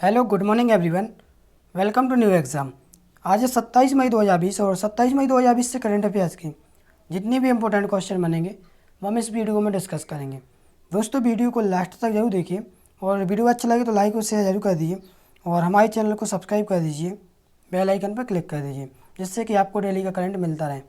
Hello good morning everyone. Welcome to new exam. आज है 27 मई 2020 और 27 मई 2020 से करंट अफेयर्स की जितने भी इंपॉर्टेंट क्वेश्चन बनेंगे वो हम इस वीडियो में डिस्कस करेंगे। दोस्तों वीडियो को लास्ट तक जरूर देखिए और वीडियो अच्छा लगे तो लाइक और शेयर जरूर कर दीजिए और हमारे चैनल को सब्सक्राइब कर दीजिए, बेल आइकन पर क्लिक कर दीजिए जिससे कि आपको डेली का करंट मिलता रहे।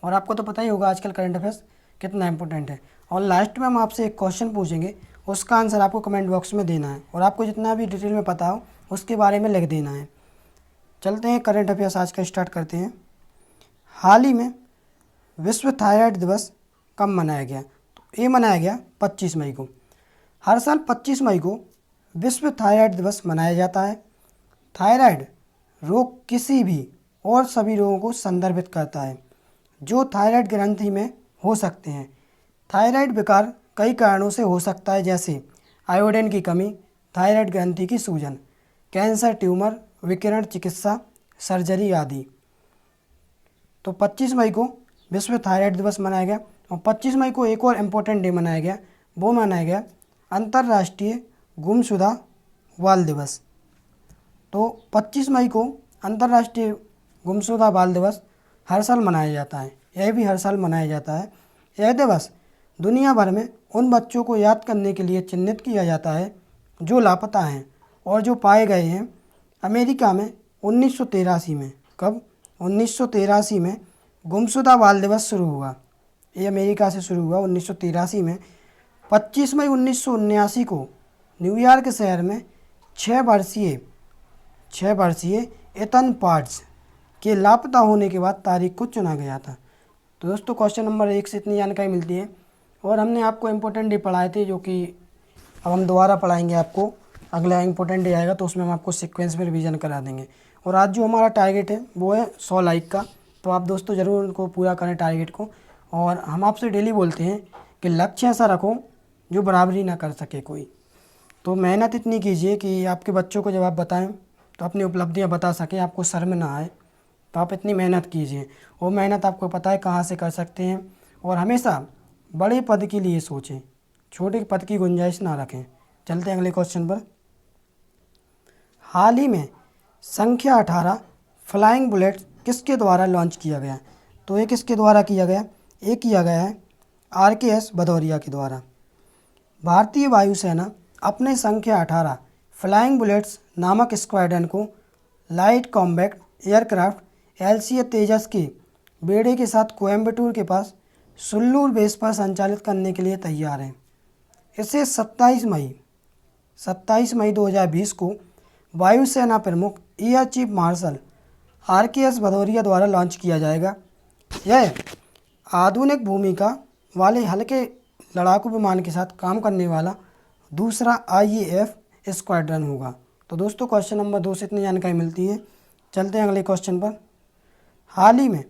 और आपको तो पता ही होगा आजकल करंट अफेयर्स कितना इंपॉर्टेंट है। और लास्ट में हम आपसे एक क्वेश्चन पूछेंगे, उसका आंसर आपको कमेंट बॉक्स में देना है और आपको जितना भी डिटेल में पता हो उसके बारे में लिख देना है। चलते हैं करंट अफेयर्स आज का स्टार्ट करते हैं। हाल ही में विश्व थायराइड दिवस कब मनाया गया? तो ये मनाया गया 25 मई को। हर साल 25 मई को विश्व थायराइड दिवस मनाया जाता है। थायराइड रोग किसी भी और सभी रोगों को संदर्भित करता है जो थायराइड ग्रंथि में हो सकते हैं। थायराइड विकार कई कारणों से हो सकता है, जैसे आयोडीन की कमी, थायराइड ग्रंथि की सूजन, कैंसर, ट्यूमर, विकिरण चिकित्सा, सर्जरी आदि। तो 25 मई को विश्व थायराइड दिवस मनाया गया। और 25 मई को एक और इम्पोर्टेंट डे मनाया गया, वो मनाया गया अंतर्राष्ट्रीय गुमशुदा बाल दिवस। तो 25 मई को अंतर्राष्ट्रीय गुमशुदा बाल दिवस हर साल मनाया जाता है, यह भी हर साल मनाया जाता है। यह दिवस दुनिया भर में उन बच्चों को याद करने के लिए चिन्हित किया जाता है जो लापता हैं और जो पाए गए हैं। अमेरिका में 1983 में, कब? 1983 में गुमशुदा बाल दिवस शुरू हुआ। ये अमेरिका से शुरू हुआ 1983 में। 25 मई 1979 को न्यूयॉर्क शहर में 6 वर्षीय एथन पार्ट्स के लापता होने के बाद तारीख को चुना गया था। तो दोस्तों क्वेश्चन नंबर 1 से इतनी जानकारी मिलती है और हमने आपको इम्पोर्टेंट डे पढ़ाए थे जो कि अब हम दोबारा पढ़ाएंगे आपको। अगला इम्पोर्टेंट डे आएगा तो उसमें हम आपको सीक्वेंस में रिवीजन करा देंगे। और आज जो हमारा टारगेट है वो है 100 लाइक का, तो आप दोस्तों ज़रूर उनको पूरा करें टारगेट को। और हम आपसे डेली बोलते हैं कि लक्ष्य ऐसा रखो जो बराबरी ना कर सके कोई। तो मेहनत इतनी कीजिए कि आपके बच्चों को जब आप बताएं तो अपनी उपलब्धियां बता सकें, आपको शर्म ना आए। तो आप इतनी मेहनत कीजिए, वो मेहनत आपको पता है कहाँ से कर सकते हैं। और हमेशा बड़े पद के लिए सोचें, छोटे पद की गुंजाइश ना रखें। चलते हैं अगले क्वेश्चन पर। हाल ही में संख्या 18 फ्लाइंग बुलेट किसके द्वारा लॉन्च किया गया? तो ये किसके द्वारा किया गया? ये किया गया है RKS भदौरिया के द्वारा। भारतीय वायुसेना अपने संख्या 18 फ्लाइंग बुलेट्स नामक स्क्वाड्रन को लाइट कॉम्बैट एयरक्राफ्ट LCA तेजस के बेड़े के साथ कोयम्बटूर के पास सुल्लूर बेस पर संचालित करने के लिए तैयार है। इसे 27 मई 2020 को वायुसेना प्रमुख air chief marshal RKS Bhadauria द्वारा लॉन्च किया जाएगा। यह आधुनिक भूमिका वाले हल्के लड़ाकू विमान के साथ काम करने वाला दूसरा IAF स्क्वाड्रन होगा। तो दोस्तों क्वेश्चन नंबर 2 से इतनी जानकारी मिलती है। चलते हैं अगले क्वेश्चन पर। हाल ही में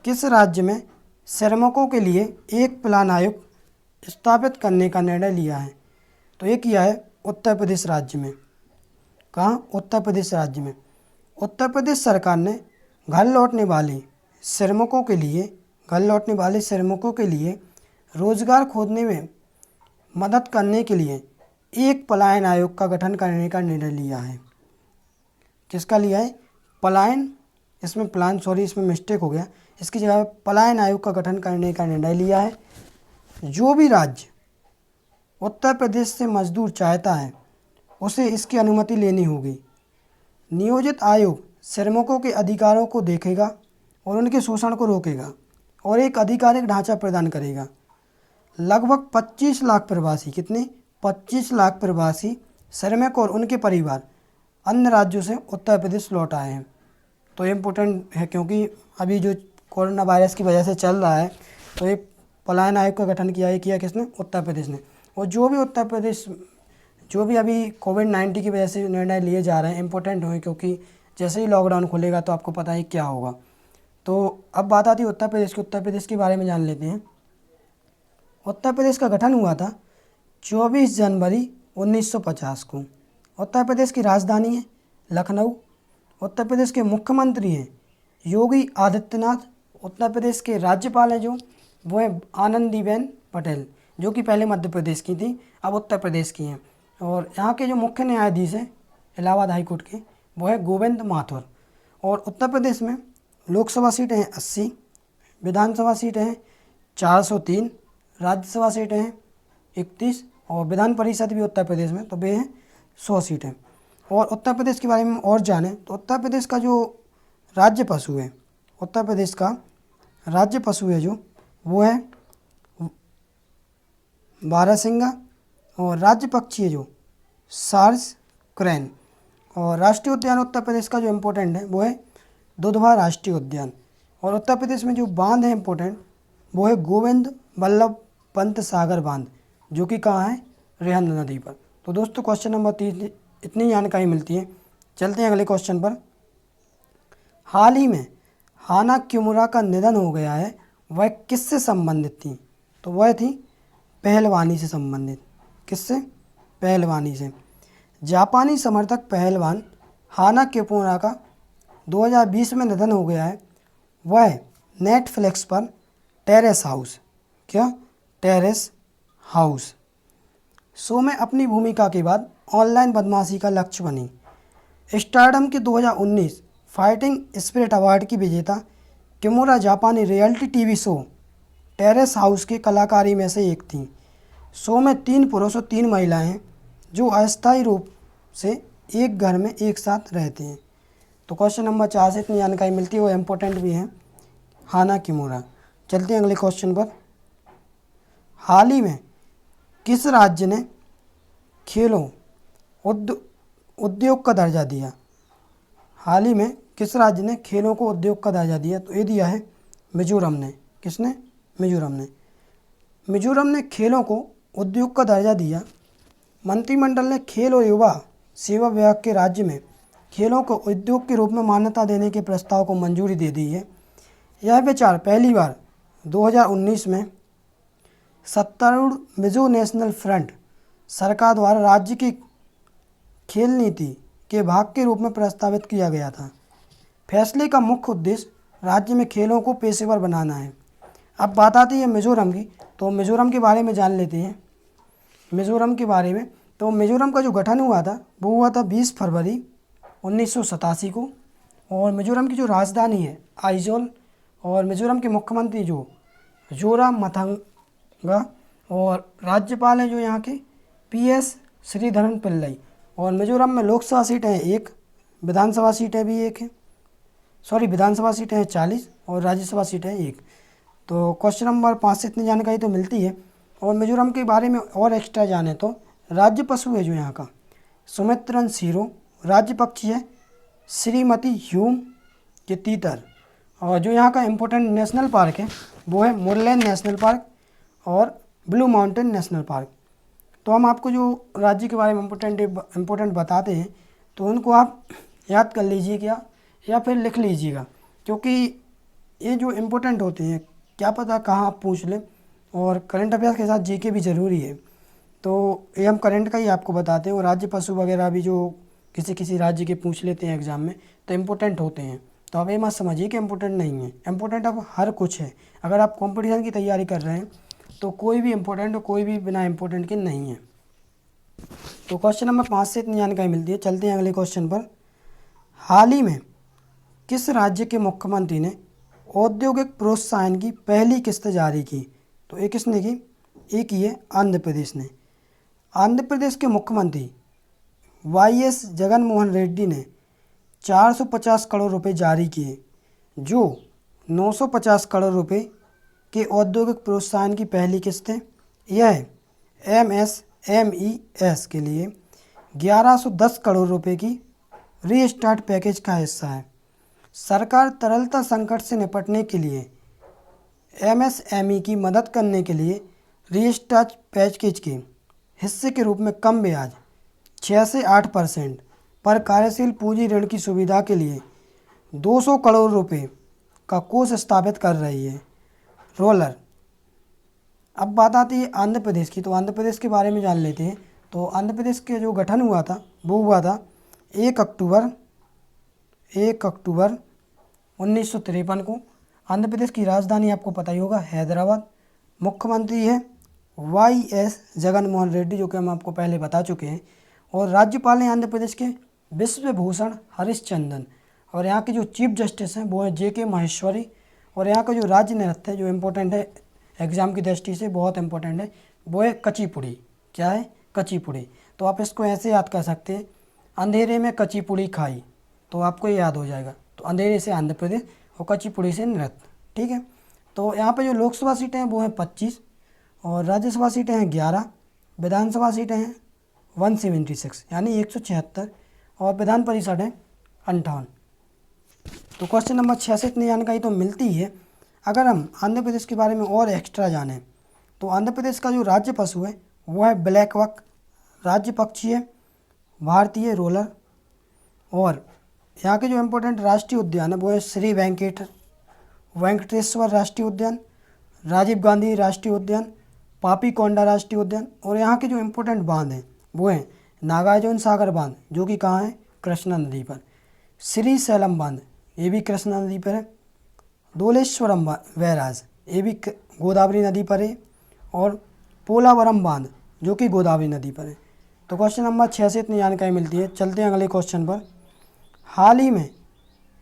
किस राज्य में श्रमिकों के लिए एक प्लान आयोग स्थापित करने का निर्णय लिया है? तो ये किया है उत्तर प्रदेश राज्य में। कहाँ? उत्तर प्रदेश राज्य में। उत्तर प्रदेश सरकार ने घर लौटने वाले श्रमिकों के लिए रोजगार खोजने में मदद करने के लिए एक पलायन आयोग का गठन करने का निर्णय लिया है। किसका लिया है? पलायन, इसमें प्लान इसमें मिस्टेक हो गया, इसकी जगह पलायन आयोग का गठन करने का निर्णय लिया है। जो भी राज्य उत्तर प्रदेश से मजदूर चाहता है उसे इसकी अनुमति लेनी होगी। नियोजित आयोग श्रमिकों के अधिकारों को देखेगा और उनके शोषण को रोकेगा और एक आधिकारिक ढांचा प्रदान करेगा। लगभग 25 लाख प्रवासी, कितने? 25 लाख प्रवासी श्रमिक और उनके परिवार अन्य राज्यों से उत्तर प्रदेश लौट आए हैं। तो ये इम्पोर्टेंट है क्योंकि अभी जो कोरोना वायरस की वजह से चल रहा है तो ये पलायन आयोग का गठन किया किसने? उत्तर प्रदेश ने। और जो भी अभी कोविड-19 की वजह से निर्णय लिए जा रहे हैं इम्पोर्टेंट हुए, क्योंकि जैसे ही लॉकडाउन खुलेगा तो आपको पता ही क्या होगा। तो अब बात आती है उत्तर प्रदेश की। उत्तर प्रदेश के बारे में जान लेते हैं। उत्तर प्रदेश का गठन हुआ था 24 जनवरी 1950 को। उत्तर प्रदेश की राजधानी है लखनऊ। उत्तर प्रदेश के मुख्यमंत्री हैं योगी आदित्यनाथ। उत्तर प्रदेश के राज्यपाल हैं जो वो हैं आनंदीबेन पटेल, जो कि पहले मध्य प्रदेश की थी, अब उत्तर प्रदेश की हैं। और यहाँ के जो मुख्य न्यायाधीश हैं इलाहाबाद हाई कोर्ट के, वो है गोविंद माथुर। और उत्तर प्रदेश में लोकसभा सीटें हैं 80, विधानसभा सीटें हैं 403, राज्यसभा सीटें हैं 31 और विधान परिषद भी उत्तर प्रदेश में तो वे हैं 100 सीटें। और उत्तर प्रदेश के बारे में और जानें तो उत्तर प्रदेश का जो राज्य पशु है, उत्तर प्रदेश का राज्य पशु है जो वो है बारहसिंगा, और राज्य पक्षी है जो सार्स क्रैन। और राष्ट्रीय उद्यान उत्तर प्रदेश का जो इम्पोर्टेंट है वो है दुधवा राष्ट्रीय उद्यान। और उत्तर प्रदेश में जो बांध है इम्पोर्टेंट वो है गोविंद वल्लभ पंत सागर बांध, जो कि कहाँ है, रिहंद नदी पर। तो दोस्तों क्वेश्चन नंबर 3 इतनी जानकारी मिलती है। चलते हैं अगले क्वेश्चन पर। हाल ही में हाना किमुरा का निधन हो गया है, वह किससे संबंधित थी? तो वह थी पहलवानी से संबंधित। किससे? पहलवानी से। जापानी समर्थक पहलवान हाना किमुरा का 2020 में निधन हो गया है। वह नेटफ्लिक्स पर टेरेस हाउस, क्या टेरेस हाउस शो में अपनी भूमिका के बाद ऑनलाइन बदमाशी का लक्ष्य बनी। स्टारडम के 2019 फाइटिंग स्पिरिट अवार्ड की विजेता किमुरा जापानी reality TV show terrace house के कलाकारी में से एक थी। शो में 3 पुरुष और 3 महिलाएं हैं जो अस्थायी रूप से एक घर में एक साथ रहते हैं। तो क्वेश्चन नंबर 4 से इतनी जानकारी मिलती है, वो इम्पोर्टेंट भी है, हाना किमुरा। चलते हैं अगले क्वेश्चन पर। हाल ही में किस राज्य ने खेलों उद्योग का दर्जा दिया? हाल ही में किस राज्य ने खेलों को उद्योग का दर्जा दिया? तो ये दिया है मिजोरम ने। किसने? मिजोरम ने। मिजोरम ने खेलों को उद्योग का दर्जा दिया। मंत्रिमंडल ने खेल और युवा सेवा विभाग के राज्य में खेलों को उद्योग के रूप में मान्यता देने के प्रस्ताव को मंजूरी दे दी है। यह विचार पहली बार 2019 में सत्तारूढ़ मिजो नेशनल फ्रंट सरकार द्वारा राज्य की खेल नीति के भाग के रूप में प्रस्तावित किया गया था। फैसले का मुख्य उद्देश्य राज्य में खेलों को पेशेवर बनाना है। अब बात आती है मिजोरम की, तो मिजोरम के बारे में जान लेते हैं। मिजोरम के बारे में, तो मिजोरम का जो गठन हुआ था वो हुआ था 20 फरवरी 1987 को। और मिजोरम की जो राजधानी है आइजोल, और मिजोरम के मुख्यमंत्री जो जोरामथंगा, और राज्यपाल हैं जो यहाँ के PS श्रीधरन पिल्लई। और मिजोरम में लोकसभा सीटें हैं 1, विधानसभा सीटें भी 1 हैं, विधानसभा सीटें हैं 40 और राज्यसभा सीटें 1। तो क्वेश्चन नंबर 5 से इतनी जानकारी तो मिलती है। और मिजोरम के बारे में और एक्स्ट्रा जाने तो राज्य पशु है जो यहाँ का सुमित्रन सीरो, राज्य पक्षी है श्रीमती ह्यूम के तीतर। और जो यहाँ का इम्पोर्टेंट नेशनल पार्क है वो है मुरलेन नेशनल पार्क और ब्लू माउंटेन नेशनल पार्क। तो हम आपको जो राज्य के बारे में इम्पोर्टेंट बताते हैं तो उनको आप याद कर लीजिएगा या फिर लिख लीजिएगा, क्योंकि ये जो इम्पोर्टेंट होते हैं क्या पता कहाँ आप पूछ लें। और करंट अफेयर्स के साथ जीके भी ज़रूरी है, तो ये हम करंट का ही आपको बताते हैं। और राज्य पशु वगैरह भी जो किसी राज्य के पूछ लेते हैं एग्ज़ाम में तो इम्पोर्टेंट होते हैं। तो आप ये मत समझिए कि इम्पोर्टेंट नहीं है, इम्पोर्टेंट अब हर कुछ है। अगर आप कंपटीशन की तैयारी कर रहे हैं तो कोई भी इम्पोर्टेंट और कोई भी बिना इम्पोर्टेंट के नहीं है। तो क्वेश्चन नंबर 5 से इतनी जानकारी मिलती है। चलते हैं अगले क्वेश्चन पर। हाल ही में किस राज्य के मुख्यमंत्री ने औद्योगिक प्रोत्साहन की पहली किस्त जारी की? तो ये किसने की? एक ही है आंध्र प्रदेश ने। आंध्र प्रदेश के मुख्यमंत्री YS जगनमोहन रेड्डी ने 450 करोड़ रुपए जारी किए, जो 950 करोड़ रुपए के औद्योगिक प्रोत्साहन की पहली किस्त है। यह MSMEs के लिए 1110 करोड़ रुपए की रीस्टार्ट पैकेज का हिस्सा है। सरकार तरलता संकट से निपटने के लिए MSME की मदद करने के लिए रीस्टार्ट पैकेज के हिस्से के रूप में कम ब्याज 6 से 8% पर कार्यशील पूंजी ऋण की सुविधा के लिए 200 करोड़ रुपए का कोष स्थापित कर रही है रोलर। अब बात आती है आंध्र प्रदेश की, तो आंध्र प्रदेश के बारे में जान लेते हैं। तो आंध्र प्रदेश के जो गठन हुआ था वो हुआ था 1 अक्टूबर 1953 को। आंध्र प्रदेश की राजधानी आपको पता ही होगा हैदराबाद। मुख्यमंत्री है YS जगनमोहन रेड्डी, जो कि हम आपको पहले बता चुके हैं। और राज्यपाल हैं आंध्र प्रदेश के विश्वभूषण हरिश्चंद्रन। और यहाँ के जो चीफ जस्टिस हैं वो है JK माहेश्वरी। और यहाँ का जो राज्य नृत्य है जो इम्पोर्टेंट है एग्जाम की दृष्टि से बहुत इंपॉर्टेंट है, वो है कुचिपुड़ी। क्या है? कुचिपुड़ी। तो आप इसको ऐसे याद कर सकते हैं, अंधेरे में कुचिपुड़ी खाई, तो आपको ये याद हो जाएगा। तो अंधेरे से आंध्र प्रदेश और कुचिपुड़ी से नृत्य। ठीक है। तो यहाँ पे जो लोकसभा सीटें हैं वो हैं 25 और राज्यसभा सीटें हैं 11, विधानसभा सीटें हैं 176 यानी 176 और विधान परिषद है 58। तो क्वेश्चन नंबर 6 से इतनी जानकारी तो मिलती है। अगर हम आंध्र प्रदेश के बारे में और एक्स्ट्रा जानें तो आंध्र प्रदेश का जो राज्य पशु है वो है ब्लैक बक, राज्य पक्षी है भारतीय रोलर। और यहाँ के जो इम्पोर्टेंट राष्ट्रीय उद्यान है वो है श्री वेंकटेश्वर राष्ट्रीय उद्यान, राजीव गांधी राष्ट्रीय उद्यान, पापी कोंडा राष्ट्रीय उद्यान। और यहाँ के जो इम्पोर्टेंट बांध हैं वो हैं नागार्जुन सागर बांध जो कि कहाँ है? कृष्णा नदी पर। श्री सैलम बांध ये भी कृष्णा नदी पर है। धोलेश्वरम बैराज ये भी गोदावरी नदी पर है। और पोलावरम बांध जो कि गोदावरी नदी पर है। तो क्वेश्चन नंबर 6 से इतनी जानकारी मिलती है। चलते हैं अगले क्वेश्चन पर। हाल ही में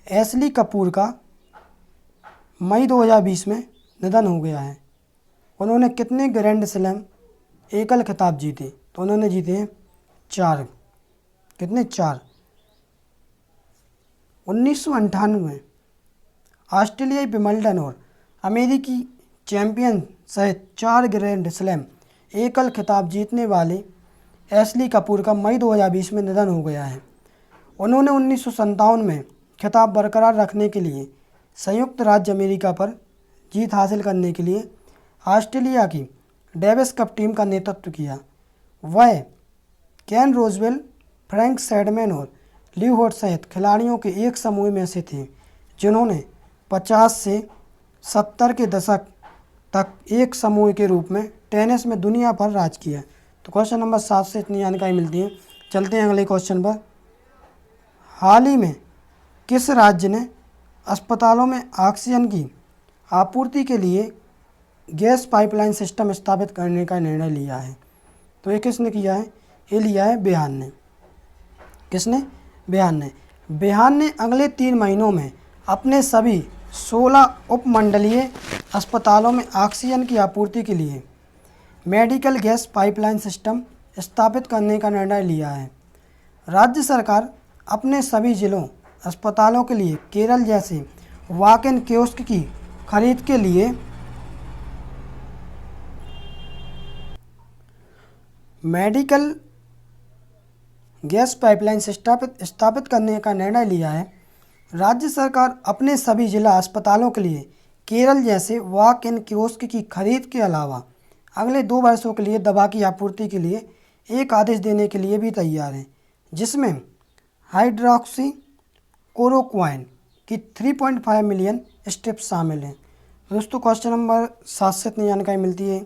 एशली कपूर का मई 2020 में निधन हो गया है। उन्होंने कितने ग्रैंड स्लैम एकल खिताब जीते? तो उन्होंने जीते हैं 4। कितने? 4। 1998 में ऑस्ट्रेलियाई विंबलडन और अमेरिकी चैंपियन सहित 4 ग्रैंड स्लैम एकल खिताब जीतने वाले एशली कपूर का मई 2020 में निधन हो गया है। उन्होंने 1957 में खिताब बरकरार रखने के लिए संयुक्त राज्य अमेरिका पर जीत हासिल करने के लिए ऑस्ट्रेलिया की डेविस कप टीम का नेतृत्व किया। वह केन रोजवेल, फ्रैंक सैडमैन और ली होट सहित खिलाड़ियों के एक समूह में से थे जिन्होंने 50 से 70 के दशक तक एक समूह के रूप में टेनिस में दुनिया पर राज किया। तो क्वेश्चन नंबर 7 से इतनी जानकारी मिलती है। चलते हैं अगले क्वेश्चन पर। हाल ही में किस राज्य ने अस्पतालों में ऑक्सीजन की आपूर्ति के लिए गैस पाइपलाइन सिस्टम स्थापित करने का निर्णय लिया है? तो ये किसने किया है? ये लिया है बिहार ने। किसने? बिहार ने। बिहार ने अगले 3 महीनों में अपने सभी 16 उपमंडलीय अस्पतालों में ऑक्सीजन की आपूर्ति के लिए मेडिकल गैस पाइपलाइन सिस्टम स्थापित करने का निर्णय लिया है। राज्य सरकार अपने सभी जिलों अस्पतालों के लिए केरल जैसे वॉक इन कियोस्क की खरीद के लिए मेडिकल गैस पाइपलाइन स्थापित करने का निर्णय लिया है। राज्य सरकार अपने सभी जिला अस्पतालों के लिए केरल जैसे वॉक इन कियोस्क की खरीद के अलावा अगले 2 वर्षों के लिए दवा की आपूर्ति के लिए एक आदेश देने के लिए भी तैयार है, जिसमें हाइड्रोक्सी क्लोरोक्वाइन की 3.5 मिलियन स्ट्रिप्स शामिल हैं। दोस्तों क्वेश्चन नंबर 7 से इतनी जानकारी मिलती है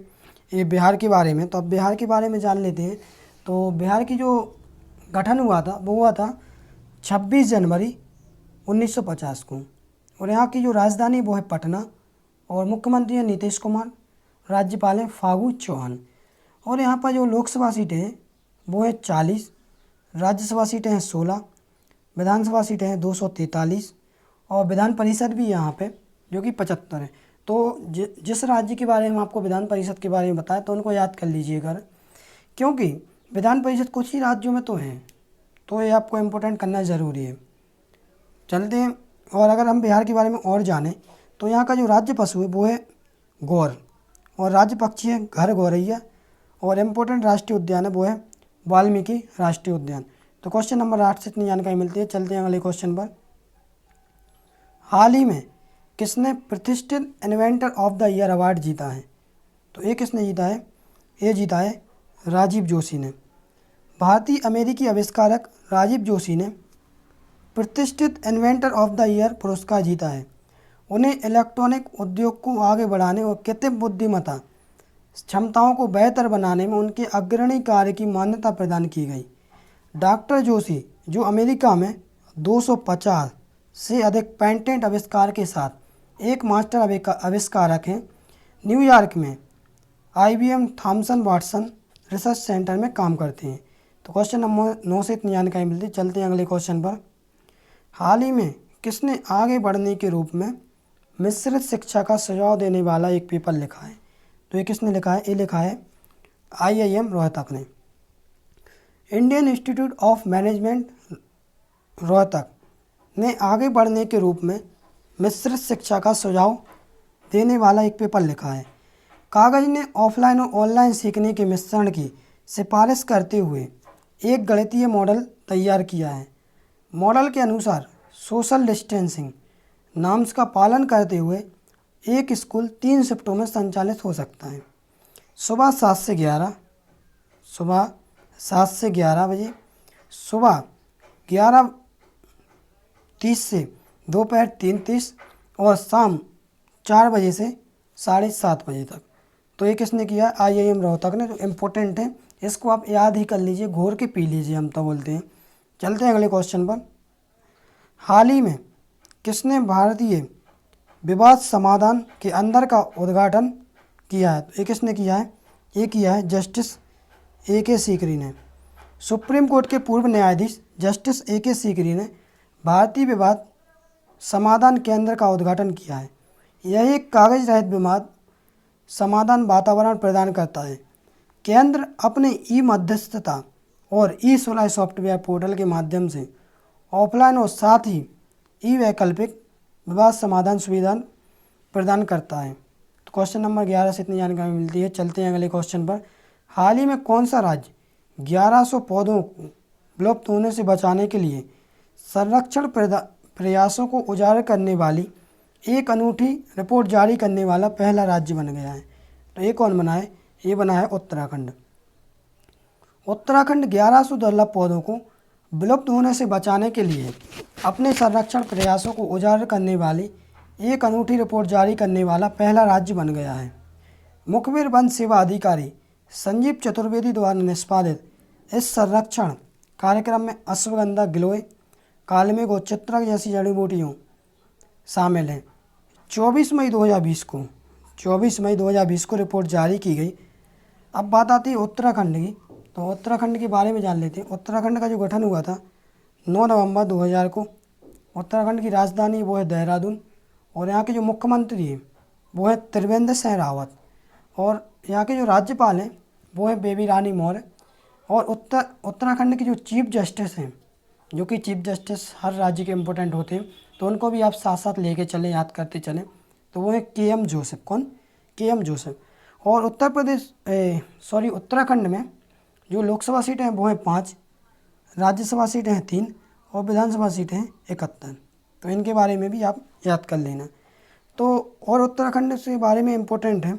ये बिहार के बारे में। तो अब बिहार के बारे में जान लेते हैं। तो बिहार की जो गठन हुआ था वो हुआ था 26 जनवरी 1950 को। और यहाँ की जो राजधानी वो है पटना और मुख्यमंत्री है नीतीश कुमार, राज्यपाल है फागू चौहान। और यहाँ पर जो लोकसभा सीटें हैं वो है 40, राज्यसभा सीटें हैं 16, विधानसभा सीटें हैं 243 और विधान परिषद भी यहाँ पे जो कि 75 है। तो जिस राज्य के बारे में आपको विधान परिषद के बारे में बताया तो उनको याद कर लीजिएगा, क्योंकि विधान परिषद कुछ ही राज्यों में तो हैं, तो ये आपको इम्पोर्टेंट करना ज़रूरी है। चलते हैं। और अगर हम बिहार के बारे में और जानें तो यहाँ का जो राज्य पशु है वो है गौर और राज्य पक्षी है घर गौरैया और इम्पोर्टेंट राष्ट्रीय उद्यान है वो है वाल्मीकि राष्ट्रीय उद्यान। तो क्वेश्चन नंबर 8 से इतनी जानकारी मिलती है। चलते हैं अगले क्वेश्चन पर। हाल ही में किसने प्रतिष्ठित inventor of the year award जीता है? तो ये किसने जीता है? ये जीता है राजीव जोशी ने। भारतीय अमेरिकी आविष्कारक राजीव जोशी ने प्रतिष्ठित इन्वेंटर ऑफ द ईयर पुरस्कार जीता है। उन्हें इलेक्ट्रॉनिक उद्योग को आगे बढ़ाने और कृत्रिम बुद्धिमत्ता क्षमताओं को बेहतर बनाने में उनके अग्रणी कार्य की मान्यता प्रदान की गई। डॉक्टर जोशी जो अमेरिका में 250 से अधिक पेटेंट आविष्कार के साथ एक मास्टर आविष्कारक हैं, न्यूयॉर्क में IBM Thomson Watson research centre में काम करते हैं। तो क्वेश्चन नंबर 9 से इतनी जानकारी मिलती है। चलते हैं अगले क्वेश्चन पर। हाल ही में किसने आगे बढ़ने के रूप में मिश्रित शिक्षा का सुझाव देने वाला एक पेपर लिखा है? तो ये किसने लिखा है? ये लिखा है IIM रोहतक ने। Indian institute of management Rohtak ने आगे बढ़ने के रूप में मिश्रित शिक्षा का सुझाव देने वाला एक पेपर लिखा है। कागज ने ऑफलाइन और ऑनलाइन सीखने के मिश्रण की सिफारिश करते हुए एक गणितीय मॉडल तैयार किया है। मॉडल के अनुसार सोशल डिस्टेंसिंग नॉर्म्स का पालन करते हुए एक स्कूल 3 शिफ्टों में संचालित हो सकता है। सुबह 7 से 11 बजे, सुबह 11:30 से दोपहर 3:30 और शाम 4 बजे से 7:30 बजे तक। तो ये किसने किया? IIM रोहतक ने। तो इम्पोर्टेंट है, इसको आप याद ही कर लीजिए, घोर के पी लीजिए, हम तो बोलते हैं। चलते हैं अगले क्वेश्चन पर। हाल ही में किसने भारतीय विवाद समाधान के अंदर का उद्घाटन किया है? तो ये किसने किया है? ये किया है जस्टिस AK सीकरी ने। सुप्रीम कोर्ट के पूर्व न्यायाधीश जस्टिस AK सीकरी ने भारतीय विवाद समाधान केंद्र का उद्घाटन किया है। यह एक कागज रहित विवाद समाधान वातावरण प्रदान करता है। केंद्र अपने मध्यस्थता और सुलह सॉफ्टवेयर पोर्टल के माध्यम से ऑफलाइन और साथ ही वैकल्पिक विवाद समाधान सुविधा प्रदान करता है। तो क्वेश्चन नंबर 11 से इतनी जानकारी मिलती है। चलते हैं अगले क्वेश्चन पर। हाल ही में कौन सा राज्य 1100 पौधों को विलुप्त होने से बचाने के लिए संरक्षण प्रयासों को उजागर करने वाली एक अनूठी रिपोर्ट जारी करने वाला पहला राज्य बन गया है? तो ये कौन बना है? ये बना है उत्तराखंड। उत्तराखंड 1100 दुर्लभ पौधों को विलुप्त होने से बचाने के लिए अपने संरक्षण प्रयासों को उजागर करने वाली एक अनूठी रिपोर्ट जारी करने वाला पहला राज्य बन गया है। मुखबिर वन सेवा अधिकारी संजीव चतुर्वेदी द्वारा निष्पादित इस संरक्षण कार्यक्रम में अश्वगंधा, गिलोय, कालमेघ और चित्रक जैसी जड़ी बूटियों शामिल हैं। 24 मई 2020 को रिपोर्ट जारी की गई। अब बात आती है उत्तराखंड की। तो उत्तराखंड के बारे में जान लेते हैं। उत्तराखंड का जो गठन हुआ था 9 नवंबर 2000 को। उत्तराखंड की राजधानी वो है देहरादून और यहाँ के जो मुख्यमंत्री हैं वो है त्रिवेंद्र सिंह रावत और यहाँ के जो राज्यपाल हैं वो है बेबी रानी मौर्य। और उत्तराखंड के जो चीफ जस्टिस हैं, जो कि चीफ जस्टिस हर राज्य के इम्पोर्टेंट होते हैं, तो उनको भी आप साथ साथ लेके चलें, याद करते चलें। तो वो है KM जोसेफ। कौन? KM Joseph. और उत्तराखंड में जो लोकसभा सीटें हैं वो हैं 5, राज्यसभा सीटें हैं 3 और विधानसभा सीटें हैं 71। तो इनके बारे में भी आप याद कर लेना। तो और उत्तराखंड के बारे में इम्पोर्टेंट है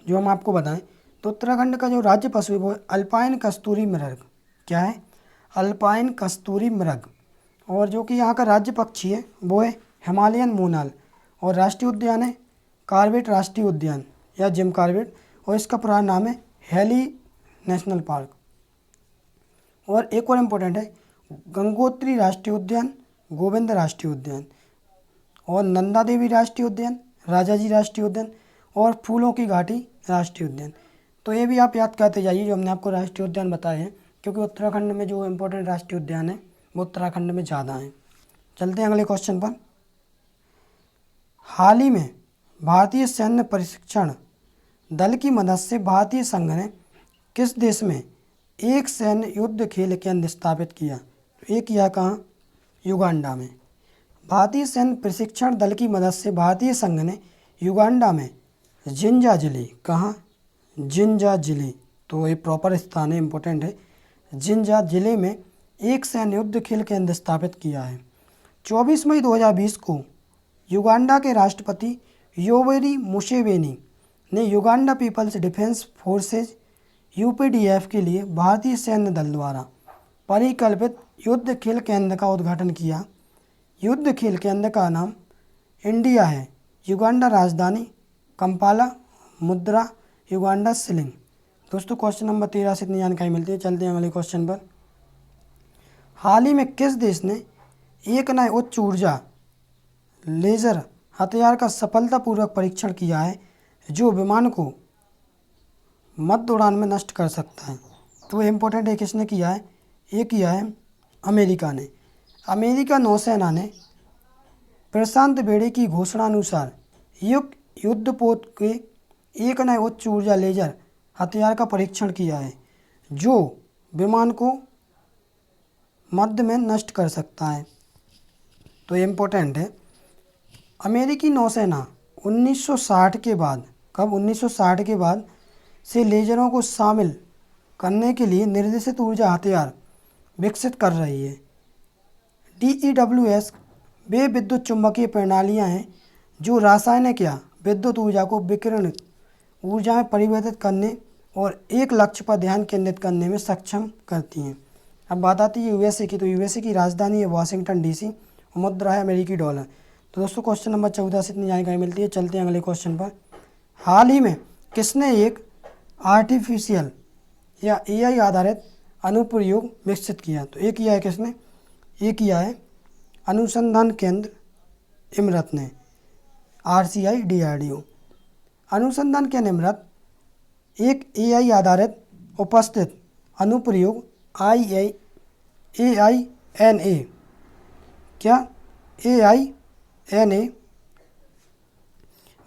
जो हम आपको बताएं, तो उत्तराखंड का जो राज्य पशु है वो है अल्पाइन कस्तूरी मृग। क्या है? अल्पाइन कस्तूरी मृग। और जो कि यहाँ का राज्य पक्षी है वो है हिमालयन मोनाल। और राष्ट्रीय उद्यान है कॉर्बेट राष्ट्रीय उद्यान या जिम कॉर्बेट, और इसका पुराना नाम है हेली नेशनल पार्क। और एक और इम्पोर्टेंट है गंगोत्री राष्ट्रीय उद्यान, गोविंद राष्ट्रीय उद्यान और नंदा देवी राष्ट्रीय उद्यान, राजाजी राष्ट्रीय उद्यान और फूलों की घाटी राष्ट्रीय उद्यान। तो ये भी आप याद करते जाइए जो हमने आपको राष्ट्रीय उद्यान बताए हैं, क्योंकि उत्तराखंड में जो इम्पोर्टेंट राष्ट्रीय उद्यान है वो उत्तराखंड में ज़्यादा हैं। चलते हैं अगले क्वेश्चन पर। हाल ही में भारतीय सैन्य प्रशिक्षण दल की मदद से भारतीय संघ ने किस देश में एक सैन्य युद्ध खेल केंद्र स्थापित किया? तो ये किया कहाँ? युगांडा में। भारतीय सैन्य प्रशिक्षण दल की मदद से भारतीय संघ ने युगांडा में जिंजा जिले, कहाँ? जिंजा जिले। तो ये प्रॉपर स्थान है, इम्पोर्टेंट है। जिंजा जिले में एक सैन्य युद्ध खेल केंद्र स्थापित किया है। 24 मई 2020 को युगांडा के राष्ट्रपति योवेरी मुसेवेनी ने Uganda People's Defence Forces UPDF के लिए भारतीय सैन्य दल द्वारा परिकल्पित युद्ध खेल केंद्र का उद्घाटन किया। युद्ध खेल केंद्र का नाम इंडिया है। युगांडा राजधानी कंपाला, मुद्रा युगांडा शिलिंग। दोस्तों क्वेश्चन नंबर 13 से इतनी जानकारी मिलती है। चलते हैं अगले क्वेश्चन पर। हाल ही में किस देश ने एक नए उच्च ऊर्जा लेज़र हथियार का सफलतापूर्वक परीक्षण किया है जो विमान को मध्य उड़ान में नष्ट कर सकता है? तो इम्पोर्टेंट है, किसने किया है? ये किया है अमेरिका ने। अमेरिका नौसेना ने प्रशांत बेड़े की घोषणा अनुसार युद्धपोत के एक नए उच्च ऊर्जा लेजर हथियार का परीक्षण किया है जो विमान को मध्य में नष्ट कर सकता है। तो ये इम्पोर्टेंट है। अमेरिकी नौसेना 1960 के बाद, कब 1960 के बाद से लेजरों को शामिल करने के लिए निर्देशित ऊर्जा हथियार विकसित कर रही है। DEWS वे विद्युत चुम्बकीय प्रणालियां हैं जो रासायनिक या विद्युत ऊर्जा को विकिरण ऊर्जा में परिवर्तित करने और एक लक्ष्य पर ध्यान केंद्रित करने में सक्षम करती हैं। अब बात आती है यूएसए की। तो यूएसए की राजधानी है वाशिंगटन DC, मुद्रा है अमेरिकी डॉलर। तो दोस्तों क्वेश्चन नंबर 14 से इतनी जानकारी मिलती है। चलते हैं अगले क्वेश्चन पर। हाल ही में किसने एक आर्टिफिशियल या AI आधारित अनुप्रयोग विकसित किया? तो ये किया है किसने? ये किया है अनुसंधान केंद्र इमरत ने, RCI DRDO। अनुसंधान केंद्र इमरत एक AI आधारित उपस्थित अनुप्रयोग AINA क्या AINA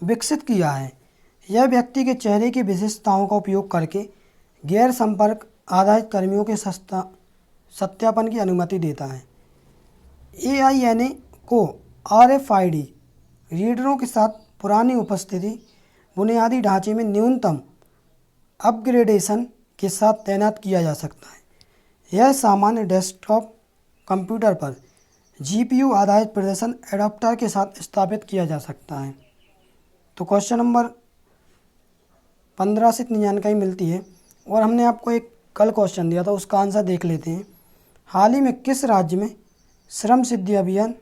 विकसित किया है। यह व्यक्ति के चेहरे की विशेषताओं का उपयोग करके गैर संपर्क आधारित कर्मियों के सत्यापन की अनुमति देता है। AINA को RFID रीडरों के साथ पुरानी उपस्थिति बुनियादी ढांचे में न्यूनतम अपग्रेडेशन के साथ तैनात किया जा सकता है। यह सामान्य डेस्कटॉप कंप्यूटर पर GPU आधारित प्रदर्शन एडाप्टर के साथ स्थापित किया जा सकता है। तो क्वेश्चन नंबर 15 से इतनी जानकारी मिलती है। और हमने आपको एक कल क्वेश्चन दिया था, उसका आंसर देख लेते हैं। हाल ही में किस राज्य में श्रम सिद्धि अभियान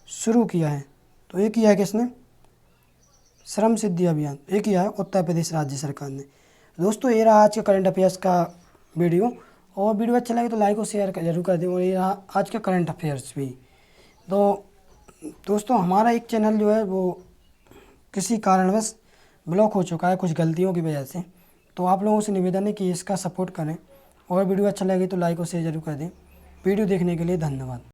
शुरू किया है? तो ये किया है किसने? श्रम सिद्धि अभियान ये किया है उत्तर प्रदेश राज्य सरकार ने। दोस्तों ये रहा आज के करंट अफेयर्स का वीडियो। और वीडियो अच्छा लगे तो लाइक और शेयर जरूर कर दें। और ये रहा आज का करंट अफेयर्स भी। तो दोस्तों हमारा एक चैनल जो है वो किसी कारणवश ब्लॉक हो चुका है कुछ गलतियों की वजह से। तो आप लोगों से निवेदन है कि इसका सपोर्ट करें और वीडियो अच्छा लगे तो लाइक और शेयर जरूर कर दें। वीडियो देखने के लिए धन्यवाद।